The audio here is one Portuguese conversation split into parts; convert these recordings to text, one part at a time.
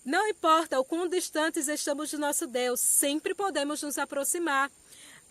Não importa o quão distantes estamos do nosso Deus, sempre podemos nos aproximar.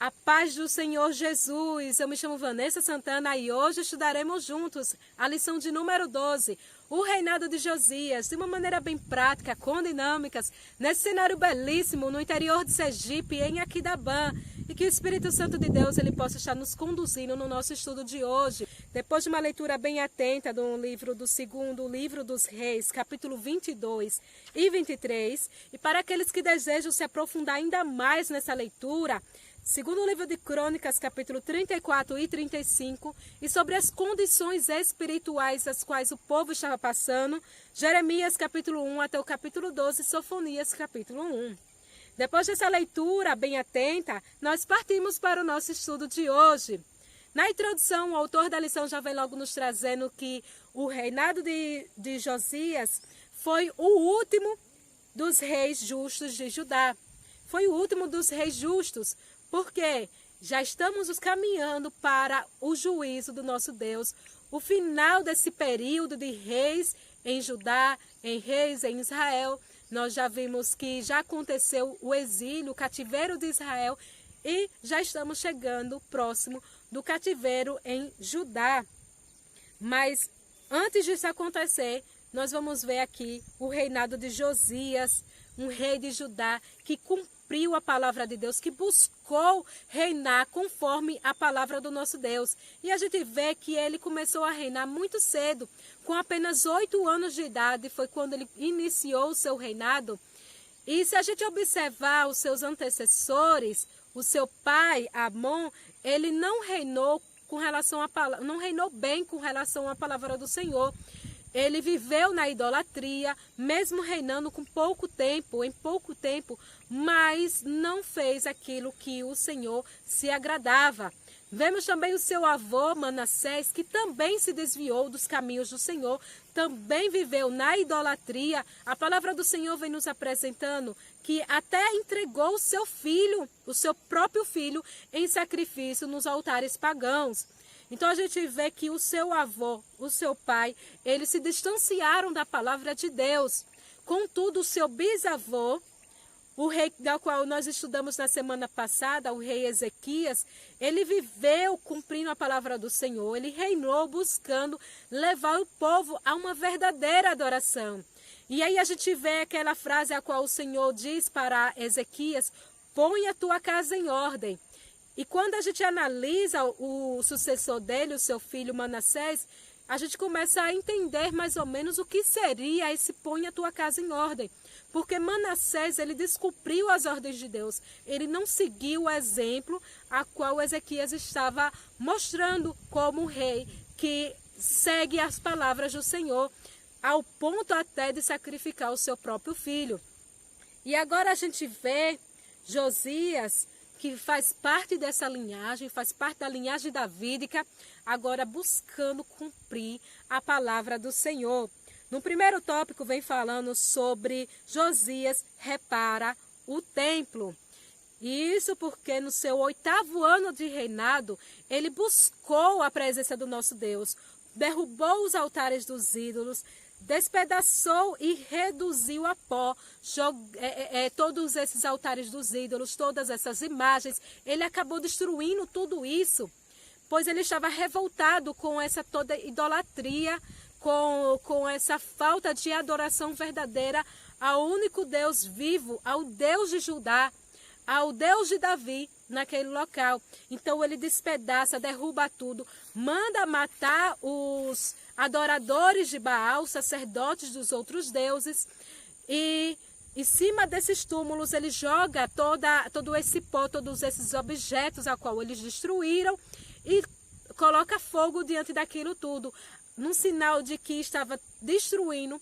A paz do Senhor Jesus. Eu me chamo Vanessa Santana e hoje estudaremos juntos a lição de número 12, o reinado de Josias, de uma maneira bem prática, com dinâmicas, nesse cenário belíssimo no interior de Sergipe, em Aquidabã. E que o Espírito Santo de Deus ele possa estar nos conduzindo no nosso estudo de hoje. Depois de uma leitura bem atenta do livro do segundo livro dos Reis, capítulo 22 e 23, e para aqueles que desejam se aprofundar ainda mais nessa leitura, segundo livro de Crônicas, capítulo 34 e 35, e sobre as condições espirituais das quais o povo estava passando, Jeremias, capítulo 1 até o capítulo 12, Sofonias, capítulo 1. Depois dessa leitura bem atenta, nós partimos para o nosso estudo de hoje. Na introdução, o autor da lição já vem logo nos trazendo que o reinado de Josias foi o último dos reis justos de Judá. Foi o último dos reis justos, porque já estamos nos caminhando para o juízo do nosso Deus, o final desse período de reis em Judá, em reis em Israel. Nós já vimos que já aconteceu o exílio, o cativeiro de Israel e já estamos chegando próximo do cativeiro em Judá. Mas antes disso acontecer, nós vamos ver aqui o reinado de Josias, um rei de Judá que cumpriu a palavra de Deus, que buscou reinar conforme a palavra do nosso Deus. E a gente vê que ele começou a reinar muito cedo, com apenas 8 anos de idade, foi quando ele iniciou o seu reinado. E se a gente observar os seus antecessores, o seu pai, Amon, ele não reinou não reinou bem com relação à palavra do Senhor. Ele viveu na idolatria, mesmo reinando com em pouco tempo, mas não fez aquilo que o Senhor se agradava. Vemos também o seu avô, Manassés, que também se desviou dos caminhos do Senhor, também viveu na idolatria. A palavra do Senhor vem nos apresentando que até entregou o seu filho, o seu próprio filho, em sacrifício nos altares pagãos. Então a gente vê que o seu avô, o seu pai, eles se distanciaram da palavra de Deus. Contudo, o seu bisavô, o rei da qual nós estudamos na semana passada, o rei Ezequias, ele viveu cumprindo a palavra do Senhor, ele reinou buscando levar o povo a uma verdadeira adoração. E aí a gente vê aquela frase a qual o Senhor diz para Ezequias: põe a tua casa em ordem. E quando a gente analisa o sucessor dele, o seu filho Manassés, a gente começa a entender mais ou menos o que seria esse põe a tua casa em ordem. Porque Manassés, ele descumpriu as ordens de Deus. Ele não seguiu o exemplo a qual Ezequias estava mostrando como rei que segue as palavras do Senhor, ao ponto até de sacrificar o seu próprio filho. E agora a gente vê Josias, que faz parte dessa linhagem, faz parte da linhagem davídica, agora buscando cumprir a palavra do Senhor. No primeiro tópico vem falando sobre Josias repara o templo. E isso porque no seu 8º ano de reinado, ele buscou a presença do nosso Deus, derrubou os altares dos ídolos, despedaçou e reduziu a pó todos esses altares dos ídolos, todas essas imagens. Ele acabou destruindo tudo isso, pois ele estava revoltado com essa toda idolatria, com essa falta de adoração verdadeira ao único Deus vivo, ao Deus de Judá, ao Deus de Davi naquele local. Então ele despedaça, derruba tudo, manda matar os adoradores de Baal, sacerdotes dos outros deuses, e em cima desses túmulos ele joga todo esse pó, todos esses objetos a qual eles destruíram, e coloca fogo diante daquilo tudo, num sinal de que estava destruindo,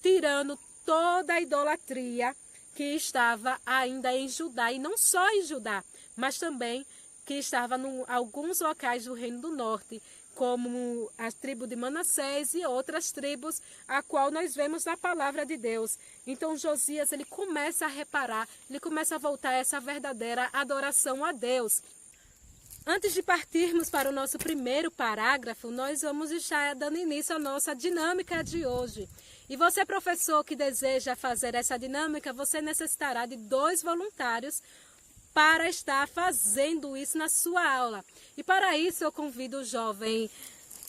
tirando toda a idolatria que estava ainda em Judá, e não só em Judá, mas também que estava em alguns locais do Reino do Norte, como a tribo de Manassés e outras tribos, a qual nós vemos na palavra de Deus. Então Josias, ele começa a reparar, ele começa a voltar a essa verdadeira adoração a Deus. Antes de partirmos para o nosso primeiro parágrafo, nós vamos estar dando início à nossa dinâmica de hoje. E você, professor, que deseja fazer essa dinâmica, você necessitará de 2 voluntários para estar fazendo isso na sua aula. E para isso eu convido o jovem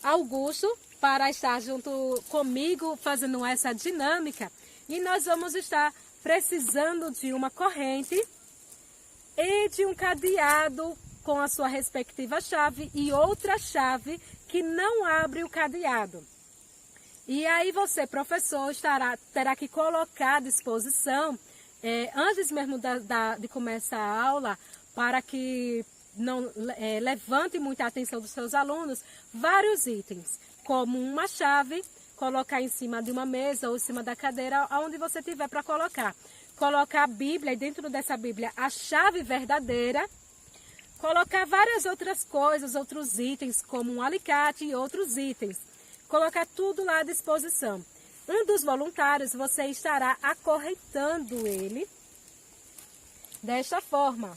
Augusto para estar junto comigo fazendo essa dinâmica. E nós vamos estar precisando de uma corrente e de um cadeado com a sua respectiva chave e outra chave que não abre o cadeado. E aí você, professor, terá que colocar à disposição, antes mesmo de começar a aula, para que não levante muita atenção dos seus alunos, vários itens, como uma chave, colocar em cima de uma mesa ou em cima da cadeira, onde você tiver para colocar. Colocar a Bíblia e dentro dessa Bíblia a chave verdadeira, colocar várias outras coisas, outros itens, como um alicate e outros itens. Colocar tudo lá à disposição. Um dos voluntários, você estará acorrentando ele desta forma.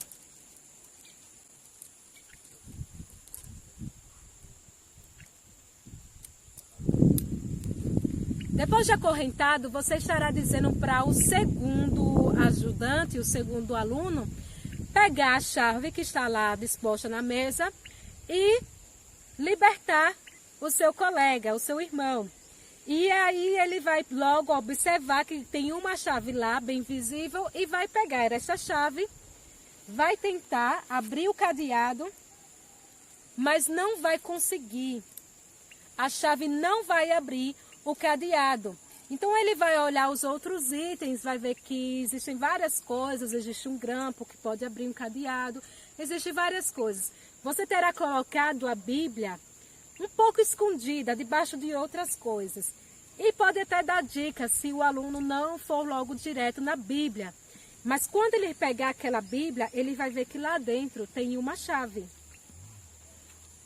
Depois de acorrentado, você estará dizendo para o segundo ajudante, o segundo aluno, pegar a chave que está lá disposta na mesa e libertar o seu colega, o seu irmão. E aí ele vai logo observar que tem uma chave lá, bem visível, e vai pegar essa chave, vai tentar abrir o cadeado, mas não vai conseguir. A chave não vai abrir o cadeado. Então ele vai olhar os outros itens, vai ver que existem várias coisas, existe um grampo que pode abrir um cadeado, existem várias coisas. Você terá colocado a Bíblia um pouco escondida, debaixo de outras coisas. E pode até dar dicas se o aluno não for logo direto na Bíblia. Mas quando ele pegar aquela Bíblia, ele vai ver que lá dentro tem uma chave.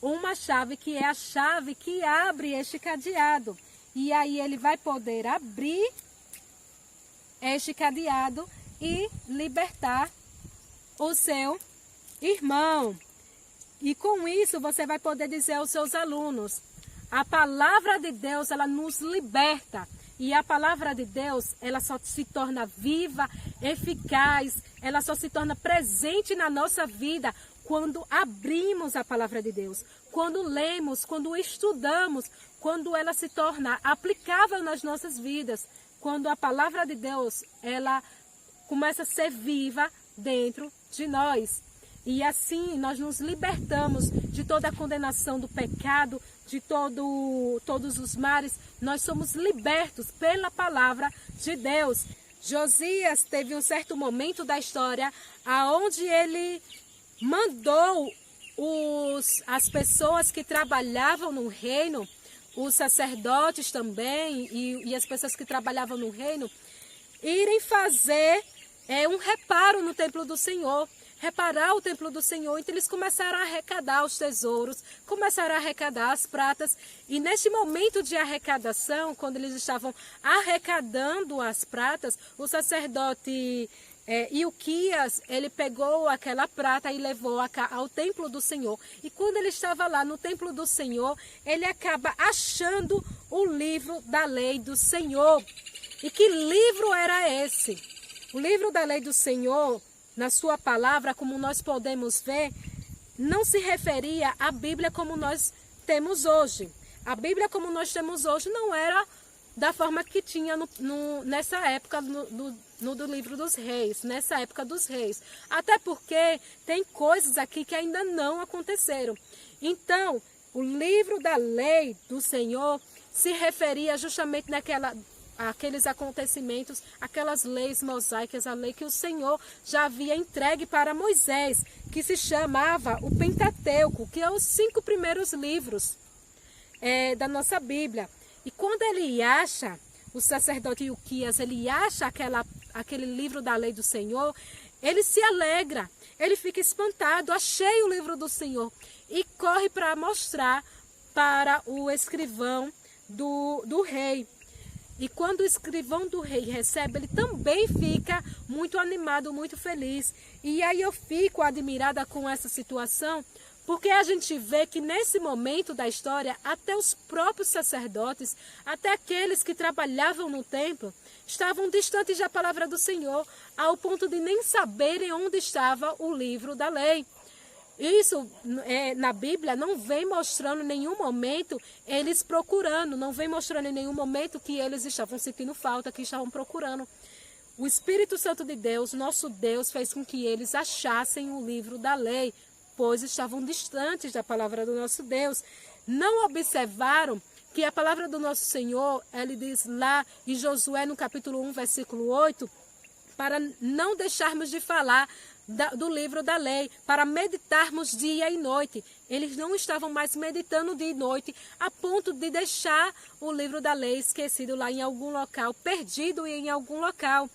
Uma chave que é a chave que abre este cadeado. E aí ele vai poder abrir este cadeado e libertar o seu irmão. E com isso você vai poder dizer aos seus alunos, a palavra de Deus, ela nos liberta. E a palavra de Deus, ela só se torna viva, eficaz, ela só se torna presente na nossa vida quando abrimos a palavra de Deus, quando lemos, quando estudamos, quando ela se torna aplicável nas nossas vidas, quando a palavra de Deus, ela começa a ser viva dentro de nós. E assim nós nos libertamos de toda a condenação do pecado, de todos os mares. Nós somos libertos pela palavra de Deus. Josias teve um certo momento da história aonde ele mandou as pessoas que trabalhavam no reino, os sacerdotes também e as pessoas que trabalhavam no reino, irem fazer um reparo no templo do Senhor. Reparar o templo do Senhor. Então eles começaram a arrecadar os tesouros, começaram a arrecadar as pratas. E neste momento de arrecadação, quando eles estavam arrecadando as pratas, o sacerdote Ilquias, ele pegou aquela prata e levou ao templo do Senhor. E quando ele estava lá no templo do Senhor, ele acaba achando o livro da lei do Senhor. E que livro era esse? O livro da lei do Senhor, na sua palavra, como nós podemos ver, não se referia à Bíblia como nós temos hoje. A Bíblia como nós temos hoje não era da forma que tinha nessa época do livro dos reis, nessa época dos reis. Até porque tem coisas aqui que ainda não aconteceram. Então, o livro da lei do Senhor se referia justamente aqueles acontecimentos, aquelas leis mosaicas, a lei que o Senhor já havia entregue para Moisés, que se chamava o Pentateuco, que é os 5 primeiros livros da nossa Bíblia. E quando ele acha, o sacerdote Ilquias, ele acha aquele livro da lei do Senhor, ele se alegra, ele fica espantado, achei o livro do Senhor, e corre para mostrar para o escrivão do rei. E quando o escrivão do rei recebe, ele também fica muito animado, muito feliz. E aí eu fico admirada com essa situação, Porque a gente vê que nesse momento da história, até os próprios sacerdotes, até aqueles que trabalhavam no templo, estavam distantes da palavra do Senhor, ao ponto de nem saberem onde estava o livro da lei. Isso na Bíblia não vem mostrando em nenhum momento eles procurando, não vem mostrando em nenhum momento que eles estavam sentindo falta, que estavam procurando. O Espírito Santo de Deus, nosso Deus, fez com que eles achassem o livro da lei, pois estavam distantes da palavra do nosso Deus. Não observaram que a palavra do nosso Senhor, ele diz lá em Josué, no capítulo 1, versículo 8, para não deixarmos de falar do livro da lei, para meditarmos dia e noite. Eles não estavam mais meditando dia e noite, a ponto de deixar o livro da lei esquecido lá em algum local, perdido em algum local.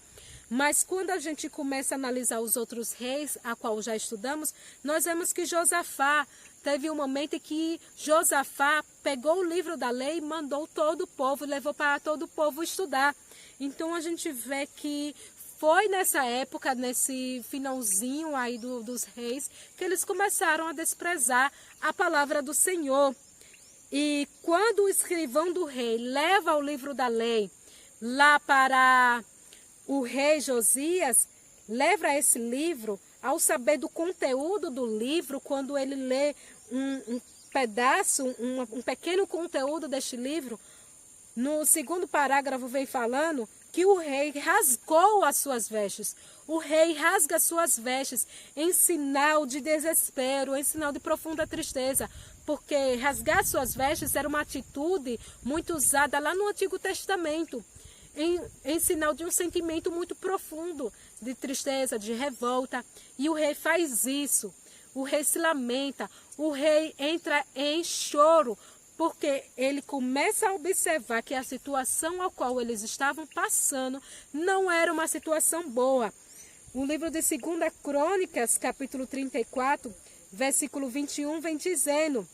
Mas quando a gente começa a analisar os outros reis, a qual já estudamos, nós vemos que Josafá, teve um momento em que Josafá pegou o livro da lei e mandou todo o povo, levou para todo o povo estudar. Então a gente vê que foi nessa época, nesse finalzinho aí dos reis, que eles começaram a desprezar a palavra do Senhor. E quando o escrivão do rei leva o livro da lei lá para o rei Josias, leva esse livro, ao saber do conteúdo do livro, quando ele lê um pedaço, um pequeno conteúdo deste livro, no segundo parágrafo vem falando que o rei rasgou as suas vestes. O rei rasga as suas vestes em sinal de desespero, em sinal de profunda tristeza, porque rasgar suas vestes era uma atitude muito usada lá no Antigo Testamento, em sinal de um sentimento muito profundo de tristeza, de revolta. E o rei faz isso, o rei se lamenta, o rei entra em choro, porque ele começa a observar que a situação a qual eles estavam passando não era uma situação boa. O livro de 2 Crônicas, capítulo 34, versículo 21, vem dizendo,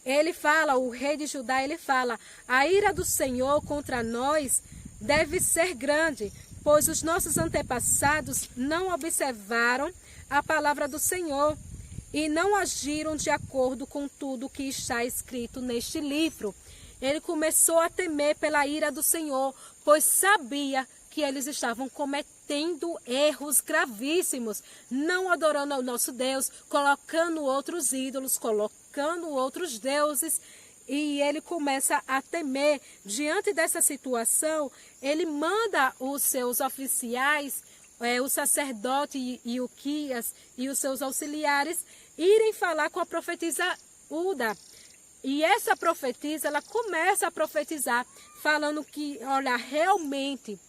ele fala, o rei de Judá, ele fala, a ira do Senhor contra nós deve ser grande, pois os nossos antepassados não observaram a palavra do Senhor e não agiram de acordo com tudo que está escrito neste livro. Ele começou a temer pela ira do Senhor, pois sabia que eles estavam cometendo erros gravíssimos, não adorando ao nosso Deus, colocando outros ídolos, colocando outros deuses, e ele começa a temer. Diante dessa situação, ele manda os seus oficiais, o sacerdote Ilquias e os seus auxiliares, irem falar com a profetisa Uda. E essa profetisa, ela começa a profetizar, falando que, olha, realmente,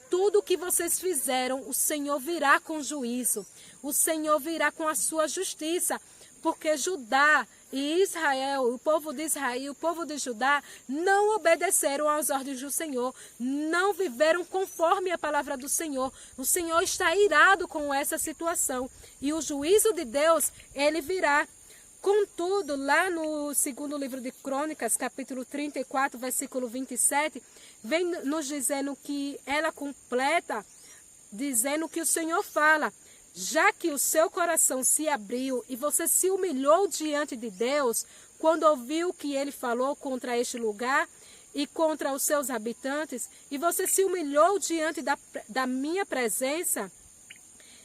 tudo que vocês fizeram, o Senhor virá com juízo, o Senhor virá com a sua justiça, porque Judá e Israel, o povo de Israel e o povo de Judá não obedeceram às ordens do Senhor, não viveram conforme a palavra do Senhor. O Senhor está irado com essa situação e o juízo de Deus, ele virá. Contudo, lá no segundo livro de Crônicas, capítulo 34, versículo 27, vem nos dizendo que ela completa, dizendo que o Senhor fala, já que o seu coração se abriu e você se humilhou diante de Deus, quando ouviu que ele falou contra este lugar e contra os seus habitantes, e você se humilhou diante da minha presença,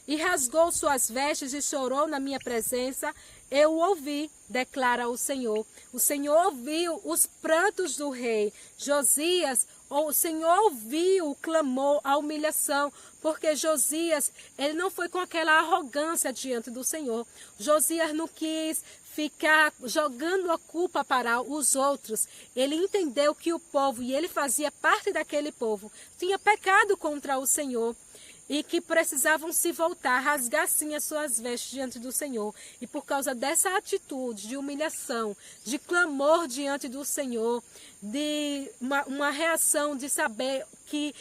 e rasgou suas vestes e chorou na minha presença, eu ouvi, declara o Senhor. O Senhor ouviu os prantos do rei Josias, o Senhor ouviu o clamor, a humilhação, porque Josias, ele não foi com aquela arrogância diante do Senhor. Josias não quis ficar jogando a culpa para os outros. Ele entendeu que o povo, e ele fazia parte daquele povo, tinha pecado contra o Senhor, e que precisavam se voltar, rasgar sim as suas vestes diante do Senhor. E por causa dessa atitude de humilhação, de clamor diante do Senhor, de uma reação de saber que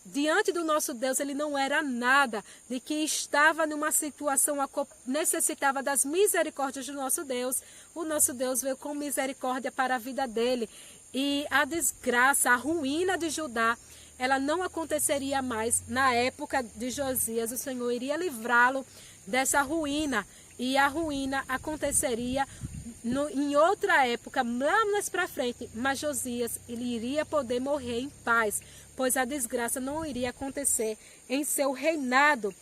diante do nosso Deus ele não era nada, de que estava numa situação a qual necessitava das misericórdias do nosso Deus, o nosso Deus veio com misericórdia para a vida dele. E a desgraça, a ruína de Judá, ela não aconteceria mais na época de Josias. O Senhor iria livrá-lo dessa ruína. E a ruína aconteceria em outra época, lá mais para frente, mas Josias ele iria poder morrer em paz, pois a desgraça não iria acontecer em seu reinado.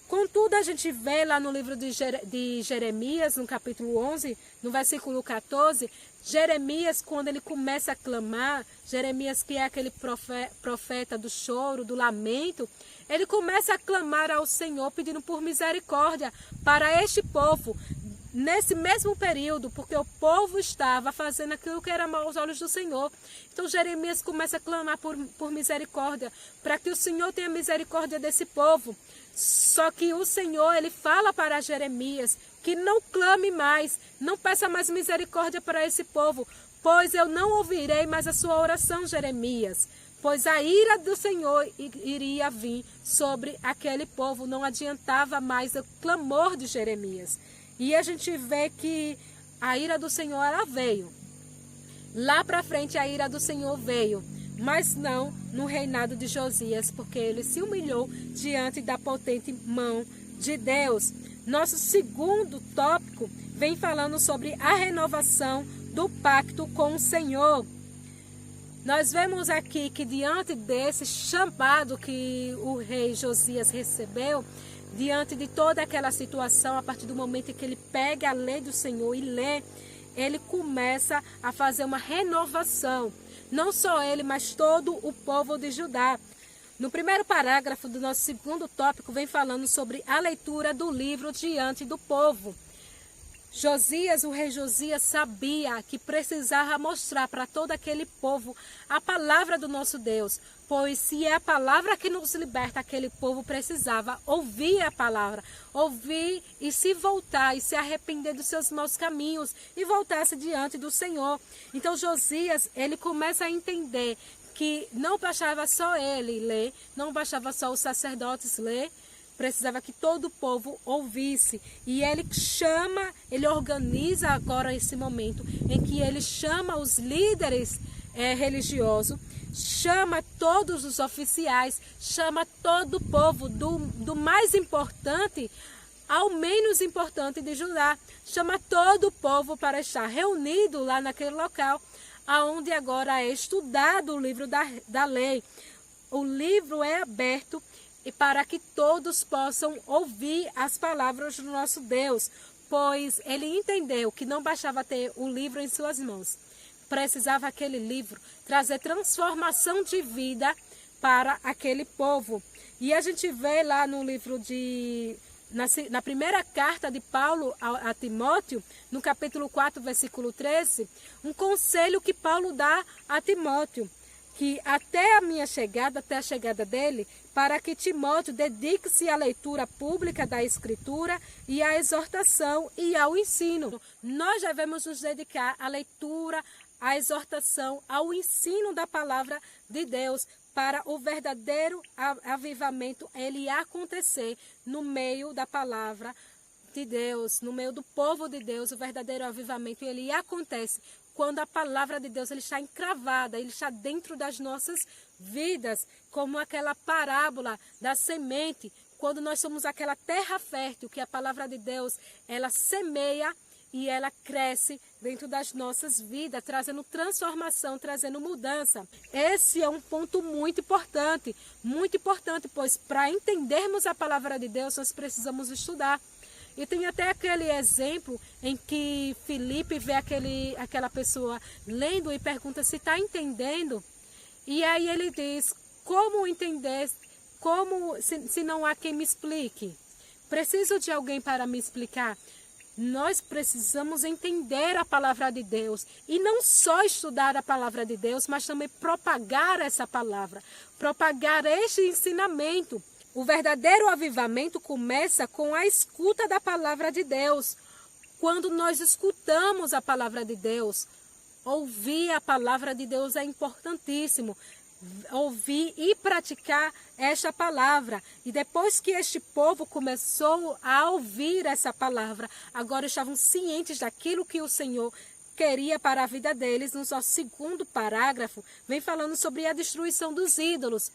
Contudo, a gente vê lá no livro de Jeremias, no capítulo 11, no versículo 14, Jeremias, quando ele começa a clamar, Jeremias, que é aquele profeta do choro, do lamento, ele começa a clamar ao Senhor, pedindo por misericórdia para este povo, nesse mesmo período, porque o povo estava fazendo aquilo que era mal aos olhos do Senhor. Então Jeremias começa a clamar por misericórdia, para que o Senhor tenha misericórdia desse povo. Só que o Senhor, ele fala para Jeremias que não clame mais, não peça mais misericórdia para esse povo, pois eu não ouvirei mais a sua oração, Jeremias. Pois a ira do Senhor iria vir sobre aquele povo, não adiantava mais o clamor de Jeremias. E a gente vê que a ira do Senhor, ela veio. Lá para frente a ira do Senhor veio, mas não no reinado de Josias, porque ele se humilhou diante da potente mão de Deus. Nosso segundo tópico vem falando sobre a renovação do pacto com o Senhor. Nós vemos aqui que diante desse chamado que o rei Josias recebeu, diante de toda aquela situação, a partir do momento em que ele pega a lei do Senhor e lê, ele começa a fazer uma renovação. Não só ele, mas todo o povo de Judá. No primeiro parágrafo do nosso segundo tópico, vem falando sobre a leitura do livro diante do povo. Josias, o rei Josias, sabia que precisava mostrar para todo aquele povo a palavra do nosso Deus, pois se é a palavra que nos liberta, aquele povo precisava ouvir a palavra, ouvir e se voltar e se arrepender dos seus maus caminhos e voltar-se diante do Senhor. Então Josias, ele começa a entender que não bastava só ele ler, não bastava só os sacerdotes ler, precisava que todo o povo ouvisse. E ele organiza agora esse momento em que ele chama os líderes religiosos, chama todos os oficiais, chama todo o povo, do mais importante ao menos importante de Judá. Chama todo o povo para estar reunido lá naquele local, aonde agora é estudado o livro da lei. O livro é aberto e para que todos possam ouvir as palavras do nosso Deus, pois ele entendeu que não bastava ter o livro em suas mãos. Precisava aquele livro trazer transformação de vida para aquele povo. E a gente vê lá no livro na primeira carta de Paulo a Timóteo, no capítulo 4, versículo 13, um conselho que Paulo dá a Timóteo, que até a minha chegada, até a chegada dele, para que Timóteo dedique-se à leitura pública da Escritura e à exortação e ao ensino. Nós devemos nos dedicar à leitura, à exortação, ao ensino da palavra de Deus, para o verdadeiro avivamento ele acontecer no meio da palavra de Deus, no meio do povo de Deus. O verdadeiro avivamento ele acontece quando a palavra de Deus ele está encravada, ele está dentro das nossas vidas, como aquela parábola da semente, quando nós somos aquela terra fértil que a palavra de Deus ela semeia e ela cresce dentro das nossas vidas, trazendo transformação, trazendo mudança. Esse é um ponto muito importante, pois para entendermos a palavra de Deus, nós precisamos estudar. E tem até aquele exemplo em que Filipe vê aquela pessoa lendo e pergunta se está entendendo. E aí ele diz, como entender, se não há quem me explique? Preciso de alguém para me explicar. Nós precisamos entender a palavra de Deus e não só estudar a palavra de Deus, mas também propagar essa palavra, propagar este ensinamento. O verdadeiro avivamento começa com a escuta da palavra de Deus. Quando nós escutamos a palavra de Deus, ouvir a palavra de Deus é importantíssimo. Ouvir e praticar esta palavra. E depois que este povo começou a ouvir essa palavra, agora estavam cientes daquilo que o Senhor queria para a vida deles. No nosso segundo parágrafo, vem falando sobre a destruição dos ídolos.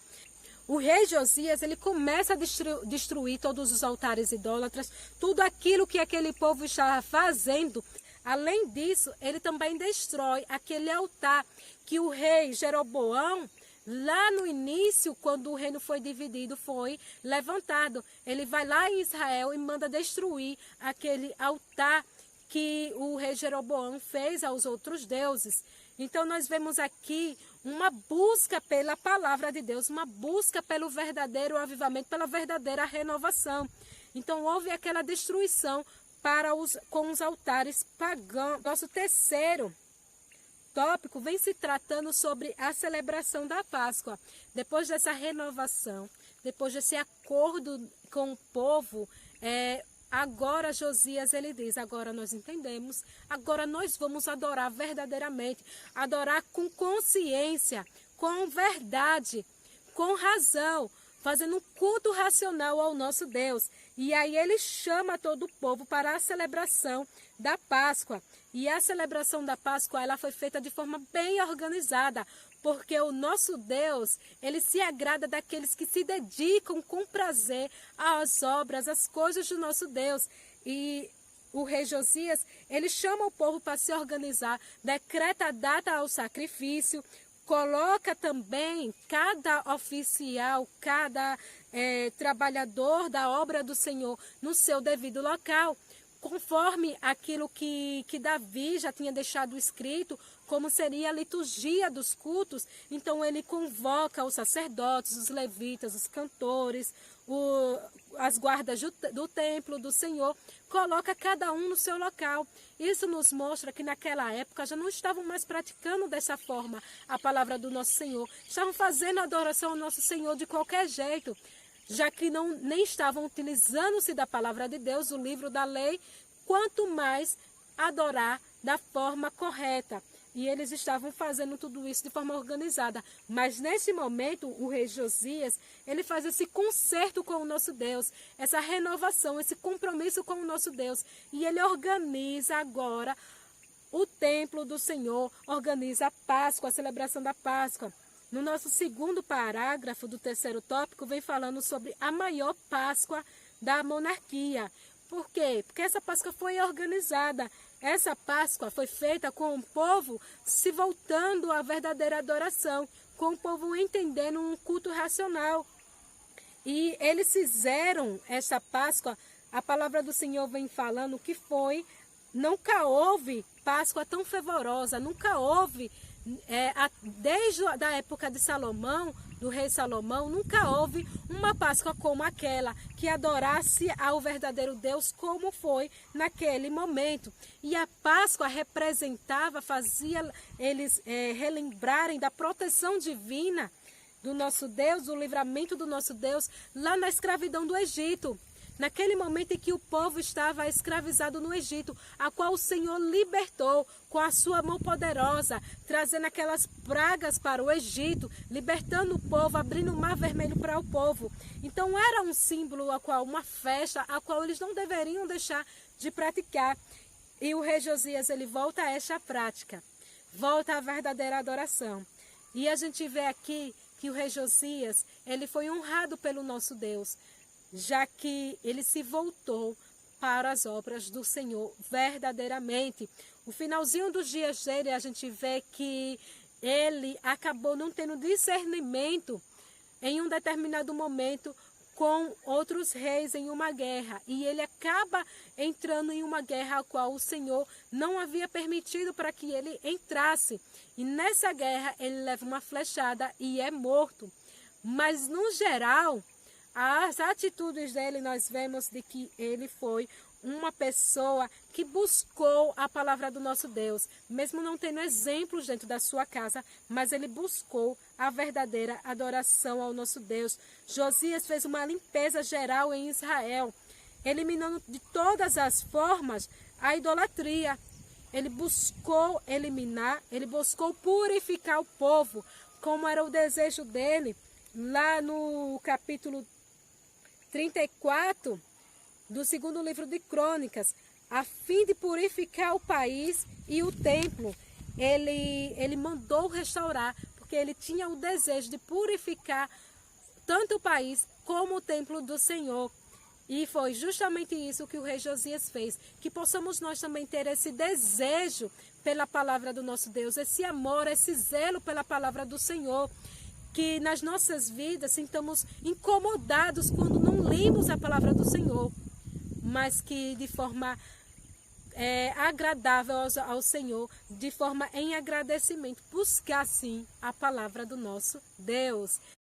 o rei Josias, ele começa a destruir todos os altares idólatras, tudo aquilo que aquele povo estava fazendo. Além disso, ele também destrói aquele altar que o rei Jeroboão, lá no início, quando o reino foi dividido, foi levantado. Ele vai lá em Israel e manda destruir aquele altar que o rei Jeroboão fez aos outros deuses. Então nós vemos aqui uma busca pela palavra de Deus, uma busca pelo verdadeiro avivamento, pela verdadeira renovação. Então houve aquela destruição com os altares pagãos. Nosso terceiro tópico vem se tratando sobre a celebração da Páscoa. Depois dessa renovação, depois desse acordo com o povo, agora Josias, ele diz, agora nós entendemos, agora nós vamos adorar verdadeiramente, adorar com consciência, com verdade, com razão, fazendo um culto racional ao nosso Deus. E aí ele chama todo o povo para a celebração da Páscoa. E a celebração da Páscoa, ela foi feita de forma bem organizada, porque o nosso Deus, ele se agrada daqueles que se dedicam com prazer às obras, às coisas do nosso Deus. E o rei Josias, ele chama o povo para se organizar, decreta a data ao sacrifício, coloca também cada oficial, cada trabalhador da obra do Senhor no seu devido local, conforme aquilo que Davi já tinha deixado escrito, como seria a liturgia dos cultos. Então ele convoca os sacerdotes, os levitas, os cantores, as guardas do templo do Senhor, coloca cada um no seu local. Isso nos mostra que naquela época já não estavam mais praticando dessa forma a palavra do nosso Senhor. Estavam fazendo adoração ao nosso Senhor de qualquer jeito, já que nem estavam utilizando-se da palavra de Deus, o livro da lei, quanto mais adorar da forma correta. E eles estavam fazendo tudo isso de forma organizada. Mas nesse momento, o rei Josias, ele faz esse concerto com o nosso Deus, essa renovação, esse compromisso com o nosso Deus. E ele organiza agora o templo do Senhor, organiza a Páscoa, a celebração da Páscoa. No nosso segundo parágrafo do terceiro tópico, vem falando sobre a maior Páscoa da monarquia. Por quê? Porque essa Páscoa foi organizada. Essa Páscoa foi feita com o povo se voltando à verdadeira adoração, com o povo entendendo um culto racional. E eles fizeram essa Páscoa, a palavra do Senhor vem falando que nunca houve Páscoa tão fervorosa, nunca houve, desde a época de Salomão, do rei Salomão, nunca houve uma Páscoa como aquela, que adorasse ao verdadeiro Deus como foi naquele momento. E a Páscoa fazia eles relembrarem da proteção divina do nosso Deus, do livramento do nosso Deus, lá na escravidão do Egito. Naquele momento em que o povo estava escravizado no Egito, a qual o Senhor libertou com a sua mão poderosa, trazendo aquelas pragas para o Egito, libertando o povo, abrindo o mar vermelho para o povo. Então era um símbolo, uma festa, a qual eles não deveriam deixar de praticar. E o rei Josias, ele volta a esta prática, volta à verdadeira adoração. E a gente vê aqui que o rei Josias, ele foi honrado pelo nosso Deus, já que ele se voltou para as obras do Senhor verdadeiramente. O finalzinho dos dias dele, a gente vê que ele acabou não tendo discernimento em um determinado momento com outros reis em uma guerra. E ele acaba entrando em uma guerra a qual o Senhor não havia permitido para que ele entrasse. E nessa guerra ele leva uma flechada e é morto. Mas no geral, as atitudes dele, nós vemos de que ele foi uma pessoa que buscou a palavra do nosso Deus, mesmo não tendo exemplos dentro da sua casa, mas ele buscou a verdadeira adoração ao nosso Deus. Josias fez uma limpeza geral em Israel, eliminando de todas as formas a idolatria. Ele buscou eliminar, ele buscou purificar o povo, como era o desejo dele, lá no capítulo 34 do segundo livro de Crônicas, a fim de purificar o país e o templo. Ele mandou restaurar, porque ele tinha o desejo de purificar tanto o país como o templo do Senhor. E foi justamente isso que o rei Josias fez, que possamos nós também ter esse desejo pela palavra do nosso Deus, esse amor, esse zelo pela palavra do Senhor, que nas nossas vidas sintamos incomodados quando não lemos a palavra do Senhor, mas que de forma agradável ao Senhor, de forma em agradecimento, buscar sim a palavra do nosso Deus.